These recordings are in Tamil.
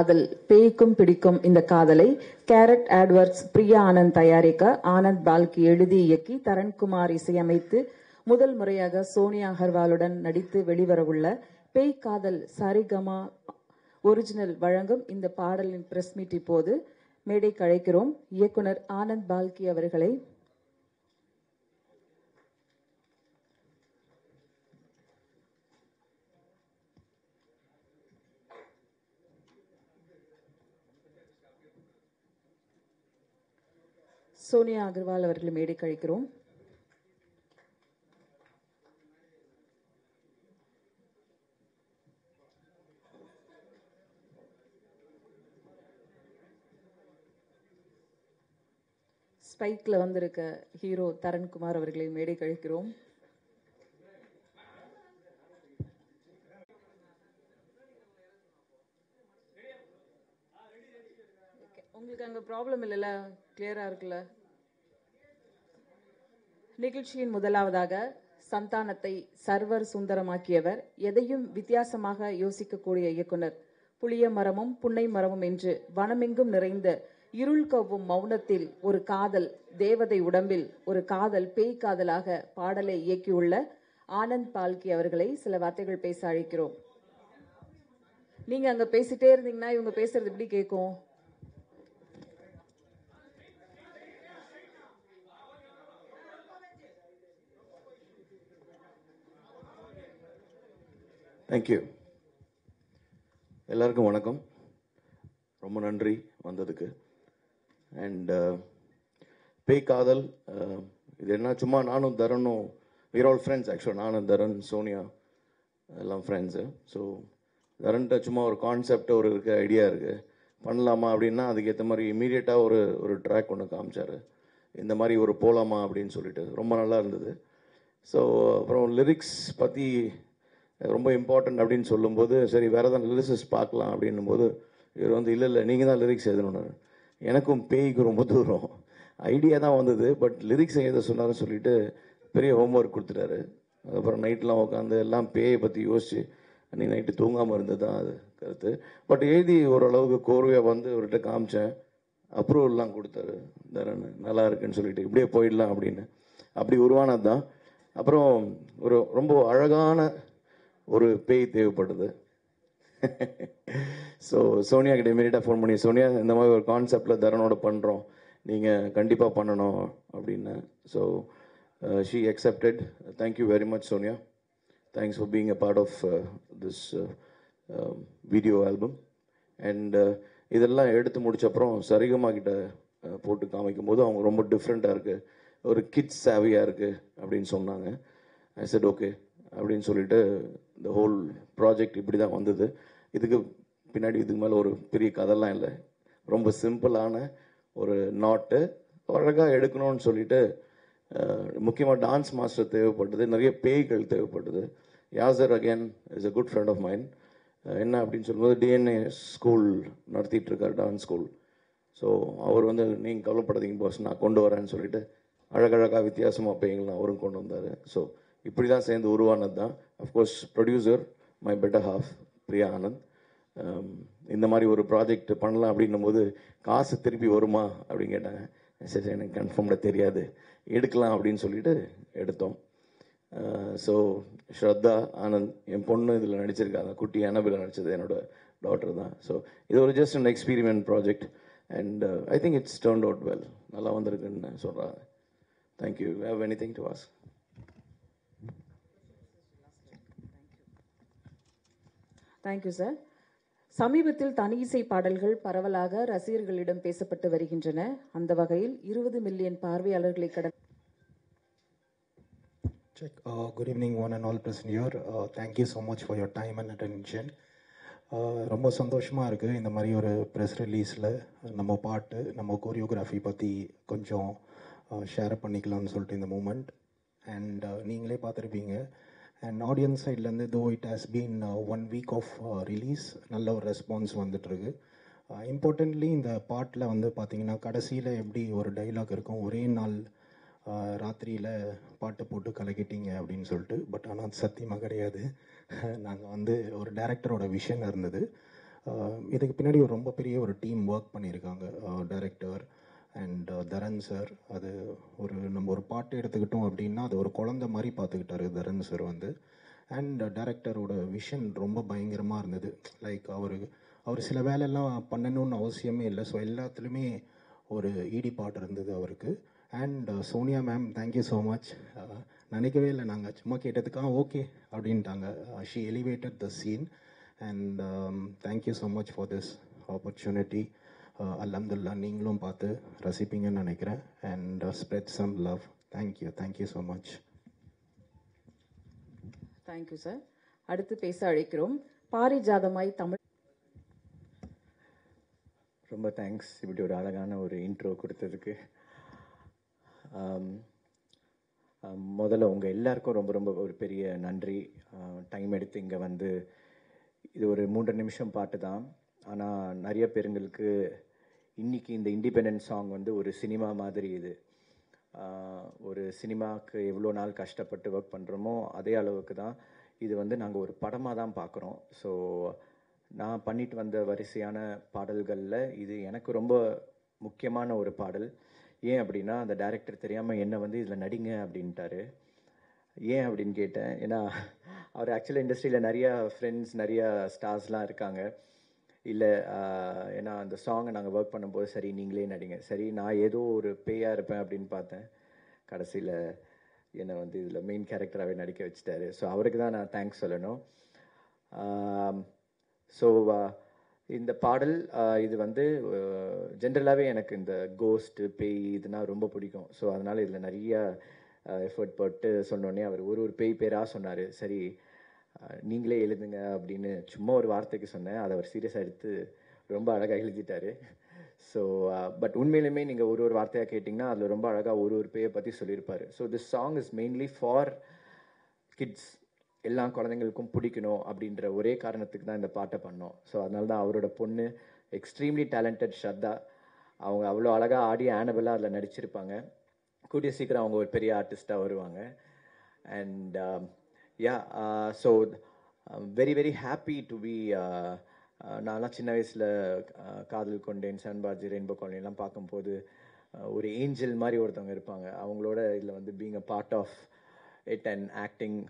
காதல் பேய்க்கும் பிடிக்கும் இந்த காதலை கேரட் ஆட்வர்ட்ஸ் பிரியா ஆனந்த் தயாரிக்க ஆனந்த் பால்கி எழுதி இயக்கி தரண்குமார் இசையமைத்து முதல் முறையாக சோனியா அகர்வாலுடன் நடித்து வெளிவரவுள்ள பேய் காதல் சரிகமா ஒரிஜினல் வழங்கும் இந்த பாடலின் பிரஸ் மீட் இப்போது மேடைக்கு அழைக்கிறோம் இயக்குனர் ஆனந்த் பால்கி அவர்களை. சோனியா அகர்வால் அவர்களை மேடைக்கு அழைக்கிறோம். ஸ்பைக்ல வந்திருக்க ஹீரோ தரண்குமார் அவர்களை மேடைக்கு அழைக்கிறோம். உங்களுக்கு அங்க ப்ராப்ளம் இல்லைல்ல, கிளியரா இருக்குல்ல? நிகழ்ச்சியின் முதலாவதாக சந்தானத்தை சர்வர் சுந்தரமாக்கியவர், எதையும் வித்தியாசமாக யோசிக்கக்கூடிய இயக்குனர், புளிய மரமும் புன்னை மரமும் என்று வனமெங்கும் நிறைந்த இருள் கவ்வும் மௌனத்தில் ஒரு காதல் தேவதை உடம்பில் ஒரு காதல் பேய் காதலாக பாடலை இயக்கியுள்ள ஆனந்த் பால்கி அவர்களை சில வார்த்தைகள் பேச அழைக்கிறோம். நீங்க அங்க பேசிட்டே இருந்தீங்கன்னா இவங்க பேசுறது எப்படி கேட்கும்? தேங்க்யூ. எல்லாருக்கும் வணக்கம். ரொம்ப நன்றி வந்ததுக்கு. அண்ட் பேய் காதல் இது என்ன, சும்மா நானும் தரனும் வீர் ஆல் ஃப்ரெண்ட்ஸ். ஆக்சுவலாக நானும் தரன் சோனியா எல்லாம் ஃப்ரெண்ட்ஸு. ஸோ தரன்ட்ட சும்மா ஒரு கான்செப்ட் ஒரு இருக்க ஐடியா இருக்குது பண்ணலாமா அப்படின்னா அதுக்கேற்ற மாதிரி இமீடியட்டாக ஒரு ட்ராக் ஒன்று காமிச்சார். இந்த மாதிரி ஒரு போகலாமா அப்படின்னு சொல்லிட்டு ரொம்ப நல்லா இருந்தது. ஸோ அப்புறம் லிரிக்ஸ் பற்றி ரொம்ப இம்பார்ட்டன்ட் அப்படின்னு சொல்லும்போது சரி வேறு ஏதாவது லிரிக்ஸ் பார்க்கலாம் அப்படின்னும் போது இவர் வந்து இல்லை நீங்கள் தான் லிரிக்ஸ் எழுதணுன்னாரு. எனக்கும் பேய்க்கு ரொம்ப தூரம் ஐடியா தான் வந்தது, பட் லிரிக்ஸ் எழுத சொன்னார்னு சொல்லிட்டு பெரிய ஹோம்ஒர்க் கொடுத்துட்டாரு. அதுக்கப்புறம் நைட்லாம் உட்காந்து எல்லாம் பேயை பற்றி யோசிச்சு அன்றைக்கி நைட்டு தூங்காமல் இருந்தது தான் அது கருத்து. பட் எழுதி ஓரளவுக்கு கோர்வையாக வந்து அவர்கிட்ட காமிச்சேன். அப்ரூவல்லாம் கொடுத்தாரு தரன், நல்லா இருக்குன்னு சொல்லிட்டு இப்படியே போயிடலாம் அப்படின்னு. அப்படி உருவானது தான். அப்புறம் ஒரு ரொம்ப அழகான ஒரு பேய் தேவைப்படுது. ஸோ சோனியா கிட்ட இமீடியட்டாக ஃபோன் பண்ணி, சோனியா இந்த மாதிரி ஒரு கான்செப்டில் தரனோட பண்ணுறோம், நீங்கள் கண்டிப்பாக பண்ணணும் அப்படின்னு. So she accepted. Thank you very much Sonia. Thanks for being a part of this video album. And இதெல்லாம் எடுத்து முடிச்சப்புறம் சரிகமா கிட்ட போட்டு காமிக்கும் போது அவங்க ரொம்ப டிஃப்ரெண்ட்டாக இருக்குது, ஒரு கிட்ஸ் சேவியாக இருக்குது அப்படின்னு சொன்னாங்க. ஐ செட் ஓகே அப்படின்னு சொல்லிட்டு இந்த ஹோல் ப்ராஜெக்ட் இப்படி தான் வந்தது. இதுக்கு பின்னாடி இதுக்கு மேலே ஒரு பெரிய கதைலாம் இல்லை, ரொம்ப சிம்பிளான ஒரு நாட்டு அழகாக எடுக்கணும்னு சொல்லிட்டு முக்கியமாக டான்ஸ் மாஸ்டர் தேவைப்பட்டது, நிறைய பேய்கள் தேவைப்பட்டது. Yasar again is a good friend of mine. என்ன அப்படின்னு சொல்லும்போது டிஎன்ஏ ஸ்கூல் நடத்திட்டுருக்கார், டான்ஸ் ஸ்கூல். ஸோ அவர் வந்து நீங்கள் கவலைப்படாதீங்க பாஸ் நான் கொண்டு வரேன்னு சொல்லிட்டு அழகழகாக வித்தியாசமாக பேய்கள்லாம் அவரும் கொண்டு வந்தார். ஸோ இப்படி தான் சேர்ந்து உருவானது தான். Of course producer my better half Priya Anand. இந்த மாதிரி ஒரு ப்ராஜெக்ட் பண்ணலாம் அப்படின்னும் போது காசு திருப்பி வருமா அப்படின்னு கேட்டாங்க. சரி எனக்கு கன்ஃபார்ம்டாக தெரியாது, எடுக்கலாம் அப்படின்னு சொல்லிட்டு எடுத்தோம். ஸோ ஸ்ரத்தா ஆனந்த் என் பொண்ணு இதில் நடிச்சிருக்காங்க, குட்டி அனபில் நடித்தது என்னோட டாட்டர் தான். ஸோ இது ஒரு just an experiment project and I think it's turned out well, நல்லா வந்திருக்குன்னு சொல்கிறாங்க. Thank you. Have any thing to ask? Thank you sir. சமீபத்தில் தனி இசை பாடல்கள் பரவலாக ரசிகர்களிடம் பேசப்பட்டு வருகின்றன. அந்த வகையில் 20 மில்லியன் பார்வையாளர்களை கடந்த Good evening one and all present here. Thank you so much for your time and attention. ரொம்ப சந்தோஷமாக இருக்குது இந்த மாதிரி ஒரு ப்ரெஸ் ரிலீஸில் நம்ம பாட்டு நம்ம கோரியோகிராஃபி பற்றி கொஞ்சம் ஷேர் பண்ணிக்கலாம்னு சொல்லிட்டு இந்த மூமெண்ட். அண்ட் நீங்களே பார்த்துருப்பீங்க. அண்ட் ஆடியன்ஸ் சைட்லேருந்து though it has been 1 week of release நல்ல ஒரு ரெஸ்பான்ஸ் வந்துட்டுருக்கு. இம்பார்ட்டன்ட்லி இந்த பாட்டில் வந்து பார்த்திங்கன்னா கடைசியில் எப்படி ஒரு டைலாக் இருக்கும், ஒரே நாள் ராத்திரியில் பாட்டு போட்டு கலக்கிட்டீங்க அப்படின்னு சொல்லிட்டு. பட் ஆனால் அது சத்தியமாக கிடையாது. நாங்கள் வந்து ஒரு டைரக்டரோட விஷன் இருந்தது. இதுக்கு பின்னாடி ஒரு ரொம்ப பெரிய ஒரு டீம் ஒர்க் பண்ணியிருக்காங்க. Director and Tharan sir. அது நம்ம ஒரு பாட்டு எடுத்துக்கிட்டோம் அப்படின்னா அது ஒரு குழந்த மாதிரி பார்த்துக்கிட்டாரு தரன் சார் வந்து. அண்ட் டைரக்டரோட விஷன் ரொம்ப பயங்கரமாக இருந்தது. லைக் அவர் சில வேலையெல்லாம் பண்ணணும்னு அவசியமே இல்லை. ஸோ எல்லாத்துலேயுமே ஒரு ஈடுபாடு இருந்தது அவருக்கு. And Sonia ma'am, thank you so much. நினைக்கவே இல்லை, நாங்கள் சும்மா கேட்டதுக்காக ஓகே அப்படின்ட்டாங்க. She elevated the scene and thank you so much for this opportunity. அல்ஹம்துலில்லாஹ் நீங்களும் பார்த்து ரசிப்பீங்கன்னு நினைக்கிறேன். And spread some love. Thank you so much. Thank you sir. அடுத்து பேச அழைக்கிறோம் பாரிஜாதமாய் தமிழ். ரொம்ப தேங்க்ஸ் இப்படி ஒரு அழகான ஒரு இன்ட்ரோ கொடுத்ததுக்கு. முதல்ல உங்கள் எல்லாருக்கும் ரொம்ப ரொம்ப ஒரு பெரிய நன்றி. டைம் எடுத்து இங்கே வந்து இது ஒரு 3 நிமிஷம் பாட்டு தான். ஆனால் நிறைய பேருங்களுக்கு இன்றைக்கி இந்த இண்டிபெண்டன்ட் சாங் வந்து ஒரு சினிமா மாதிரி. இது ஒரு சினிமாவுக்கு எவ்வளோ நாள் கஷ்டப்பட்டு ஒர்க் பண்ணுறோமோ அதே அளவுக்கு தான் இது வந்து நாங்கள் ஒரு படமாக தான் பார்க்குறோம். ஸோ நான் பண்ணிட்டு வந்த வரிசையான பாடல்களில் இது எனக்கு ரொம்ப முக்கியமான ஒரு பாடல். ஏன் அப்படின்னா அந்த டைரக்டர் தெரியாமல் என்னை வந்து இதில் நடிங்க அப்படின்ட்டாரு. ஏன் அப்படின்னு கேட்டேன். ஏன்னா அவர் ஆக்சுவலாக இண்டஸ்ட்ரியில் நிறையா ஃப்ரெண்ட்ஸ் நிறையா ஸ்டார்ஸ்லாம் இருக்காங்க. இல்லை ஏன்னா அந்த சாங்கை நாங்கள் ஒர்க் பண்ணும்போது சரி நீங்களே நடிங்க, சரி நான் ஏதோ ஒரு பேயாக இருப்பேன் அப்படின்னு பார்த்தேன். கடைசியில் என்னை வந்து இதில் மெயின் கேரக்டராகவே நடிக்க வச்சுட்டாரு. ஸோ அவருக்கு தான் நான் தேங்க்ஸ் சொல்லணும். ஸோ இந்த பாடல் இது வந்து ஜென்ரலாகவே எனக்கு இந்த கோஸ்ட்டு பேய் இதுனால் ரொம்ப பிடிக்கும். ஸோ அதனால் இதில் நிறைய எஃபர்ட் போட்டு சொன்னோடனே அவர் ஒரு பேய் பேராக சொன்னார். சரி நீங்களே எழுதுங்க அப்படின்னு சும்மா ஒரு வார்த்தைக்கு சொன்னேன். அதை அவர் சீரியஸாக எடுத்து ரொம்ப அழகாக எழுதிட்டார். ஸோ பட் உண்மையிலுமே நீங்கள் ஒரு வார்த்தையாக கேட்டிங்கன்னா அதில் ரொம்ப அழகாக ஒரு பேயை பற்றி சொல்லியிருப்பார். So this song is mainly for kids. எல்லா குழந்தைங்களுக்கும் பிடிக்கணும் அப்படின்ற ஒரே காரணத்துக்கு தான் இந்த பாட்டை பண்ணோம். ஸோ அதனால தான் அவரோட பொண்ணு எக்ஸ்ட்ரீம்லி டேலண்டட் ஸ்ரத்தா, அவங்க அவ்வளோ அழகாக ஆடி ஆனபலாக அதில் நடிச்சிருப்பாங்க. கூடிய சீக்கிரம் அவங்க ஒரு பெரிய ஆர்டிஸ்டாக வருவாங்க. And so very very happy to be. நான்லாம் சின்ன வயசில் காதல் கொண்டேன், சன்பாஜி, ரெயின்போ காலனிலாம் பார்க்கும்போது ஒரு ஏஞ்சல் மாதிரி ஒருத்தவங்க இருப்பாங்க. அவங்களோட இதில் வந்து being a part of it and acting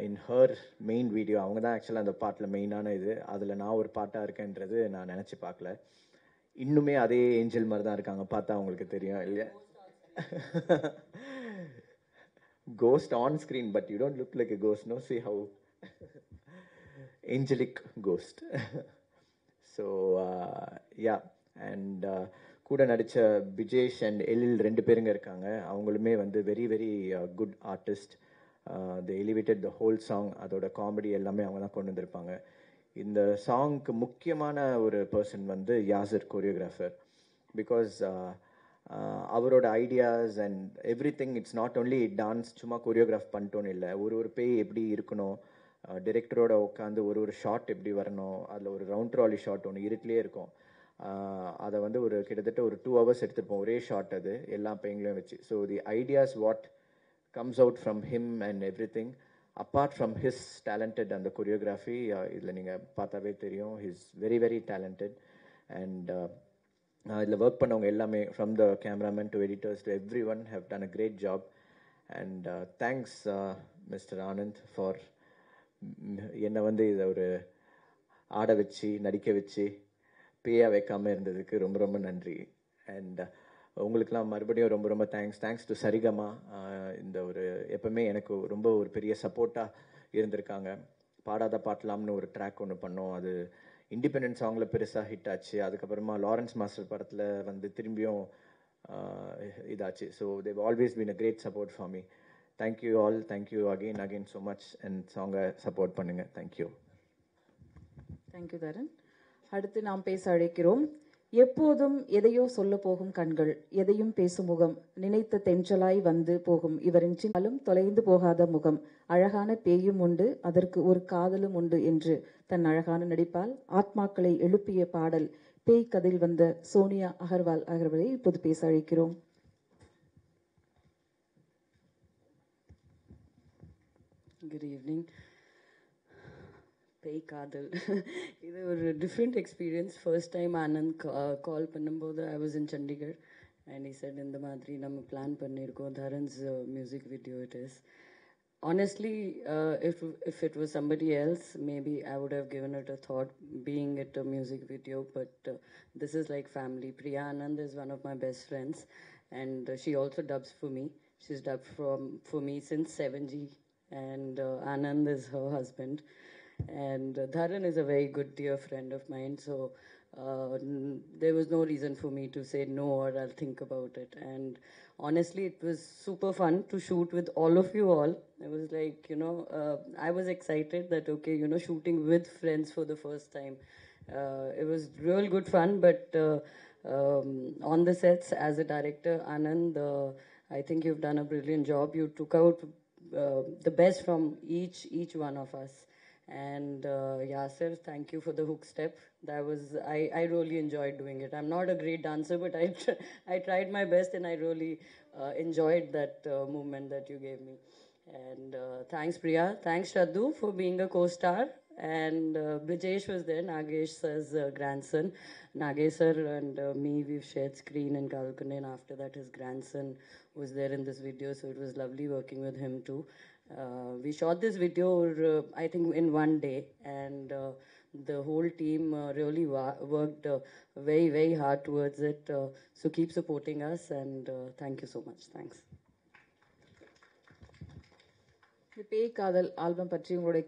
in her main video. அவங்க தான் ஆக்சுவலாக அந்த பாட்டில் மெயினான இது. அதில் நான் ஒரு பாட்டாக இருக்கேன்றது நான் நினச்சி பார்க்கல. இன்னுமே அதே ஏஞ்சல் மாதிரி தான் இருக்காங்க, பார்த்தா அவங்களுக்கு தெரியும் இல்லையா? Ghost on screen, but you don't look like a ghost, no? See how angelic ghost. So yeah, and கூட நடித்த பிஜேஷ் அண்ட் எழில் 2 பேருங்க இருக்காங்க. அவங்களுமே வந்து very very good artist. The elevated the whole song. அதோட காமெடி எல்லாமே அவங்க தான் கொண்டு வந்திருப்பாங்க. இந்த சாங்க்கு முக்கியமான ஒரு பர்சன் வந்து யாசிர், கொரியோகிராஃபர். பிகாஸ் அவரோட ideas and every thing, it's not only dance சும்மா கொரியோகிராஃப் பண்ணிட்டோன்னு இல்லை. ஒரு பேய் எப்படி இருக்கணும், டிரெக்டரோட உட்காந்து ஒரு ஷாட் எப்படி வரணும், அதில் ஒரு ரவுண்ட் ட்ராலி ஷாட் ஒன்று இருட்டிலே இருக்கும். அதை வந்து கிட்டத்தட்ட ஒரு 2 hours எடுத்துருப்போம் ஒரே ஷாட், அது எல்லா பேய்களையும் வச்சு. So the ideas what comes out from him and everything, apart from his talented and the choreography, இதில் நீங்கள் பார்த்தாவே தெரியும், he's very very talented. And இதில் ஒர்க் பண்ணவங்க எல்லாமே from the cameraman to editors to everyone have done a great job. And thanks Mr. Anand for என்னை வந்து இதை ஆட வச்சு நடிக்க வச்சு பேயாக வைக்காமல் இருந்ததுக்கு ரொம்ப ரொம்ப நன்றி. அண்ட் உங்களுக்கெல்லாம் மறுபடியும் ரொம்ப ரொம்ப தேங்க்ஸ் டு சரிகமா. இந்த எப்பவுமே எனக்கு ரொம்ப ஒரு பெரிய சப்போர்ட்டாக இருந்திருக்காங்க. பாடாத பாட்டலாம்னு ஒரு ட்ராக் ஒன்று பண்ணோம், அது இண்டிபெண்டன்ட் சாங்கில் பெருசாக ஹிட் ஆச்சு. அதுக்கப்புறமா லாரன்ஸ் மாஸ்டர் படத்தில் வந்து திரும்பியும் இதாச்சு. So they've always been a great support for me. Thank you all, thank you again so much. And சாங்கை சப்போர்ட் பண்ணுங்கள். தேங்க்யூ. தேங்க்யூ தரன். அடுத்து நாம் பேச அழைக்கிறோம் எப்போதும் எதையோ சொல்ல போகும் கண்கள், எதையும் பேசும் முகம், நினைத்த தென்றலாய் வந்து போகும் இவரின் சின்னாலும் தொலைந்து போகாத முகம், அழகான பேயும் உண்டு அதற்கு ஒரு காதலும் உண்டு என்று தன் அழகான நடிப்பால் ஆத்மாக்களை எழுப்பிய பாடல் பேய் கதையில் வந்த சோனியா அகர்வால் அவர்களை இப்போது பேச அழைக்கிறோம். Good evening. பேய் காதல் இது ஒரு different experience. First time Anand call பண்ணும்போது I was in Chandigarh and he said இந்த மாதிரி நம்ம பிளான் பண்ணியிருக்கோம், Dharan's music video it is. Honestly, if it was somebody else, maybe I would have given it a thought, being it a music video. But this is like family. Priya Anand is one of my best friends, and she also dubs for me. She's dubbed for me since 7G, and Anand is her husband. And Dharan is a very good dear friend of mine, so there was no reason for me to say no or I'll think about it. And honestly, it was super fun to shoot with all of you all. It was like, I was excited that, okay, shooting with friends for the first time. It was real good fun, but on the sets as a director, Anand, I think you've done a brilliant job. You took out the best from each one of us. And Yasir, thank you for the hook step. That was I really enjoyed doing it. I'm not a great dancer, but I tried my best, and I really enjoyed that movement that you gave me. And thanks Priya, thanks Shraddu for being a co-star. And Brijesh was there, Nagesh sir's grandson. Nagesh sir and me, we've shared screen in Kalkune, and after that his grandson was there in this video, so it was lovely working with him too. We shot this video, I think, in one day, and the whole team really worked very, very hard towards it. So keep supporting us, and thank you so much. Thanks. இந்த பேய் காதல் ஆல்பம் பற்றி உங்களுடைய